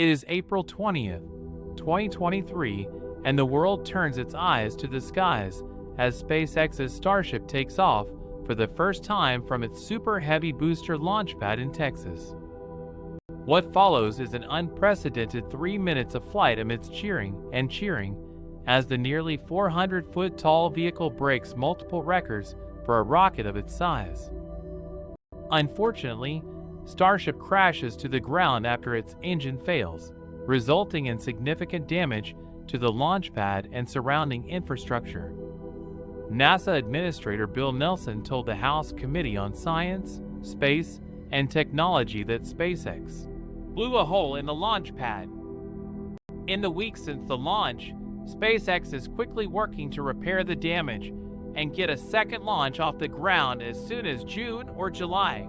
It is April 20th, 2023, and the world turns its eyes to the skies as SpaceX's Starship takes off for the first time from its Super Heavy booster launch pad in Texas. What follows is an unprecedented 3 minutes of flight amidst cheering as the nearly 400-foot tall vehicle breaks multiple records for a rocket of its size. Unfortunately, Starship crashes to the ground after its engine fails, resulting in significant damage to the launch pad and surrounding infrastructure. NASA Administrator Bill Nelson told the House Committee on Science, Space, and Technology that SpaceX blew a hole in the launch pad. In the weeks since the launch, SpaceX is quickly working to repair the damage and get a second launch off the ground as soon as June or July.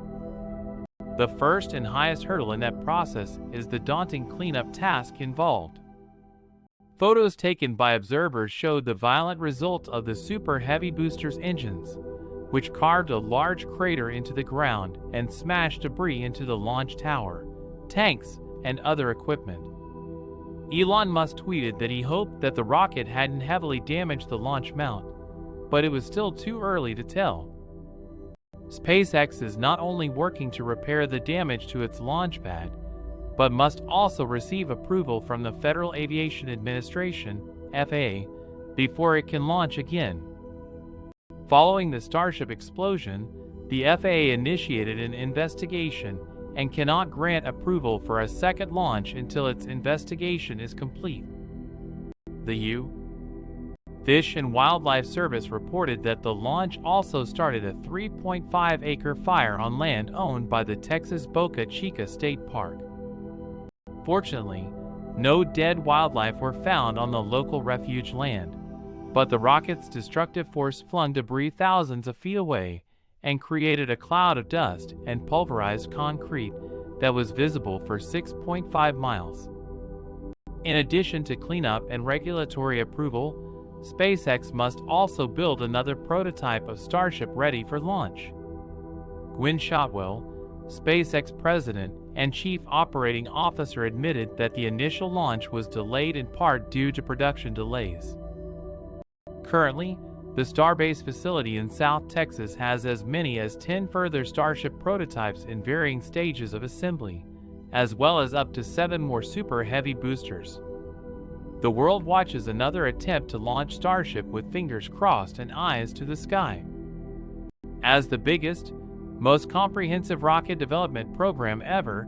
The first and highest hurdle in that process is the daunting cleanup task involved. Photos taken by observers showed the violent result of the Super Heavy booster's engines, which carved a large crater into the ground and smashed debris into the launch tower, tanks, and other equipment. Elon Musk tweeted that he hoped that the rocket hadn't heavily damaged the launch mount, but it was still too early to tell. SpaceX is not only working to repair the damage to its launch pad, but must also receive approval from the Federal Aviation Administration, FAA, before it can launch again. Following the Starship explosion, the FAA initiated an investigation and cannot grant approval for a second launch until its investigation is complete. The U. Fish and Wildlife Service reported that the launch also started a 3.5-acre fire on land owned by the Texas Boca Chica State Park. Fortunately, no dead wildlife were found on the local refuge land, but the rocket's destructive force flung debris thousands of feet away and created a cloud of dust and pulverized concrete that was visible for 6.5 miles. In addition to cleanup and regulatory approval, SpaceX must also build another prototype of Starship ready for launch. Gwynne Shotwell, SpaceX president and chief operating officer, admitted that the initial launch was delayed in part due to production delays. Currently, the Starbase facility in South Texas has as many as 10 further Starship prototypes in varying stages of assembly, as well as up to 7 more Super Heavy boosters. The world watches another attempt to launch Starship with fingers crossed and eyes to the sky. As the biggest, most comprehensive rocket development program ever,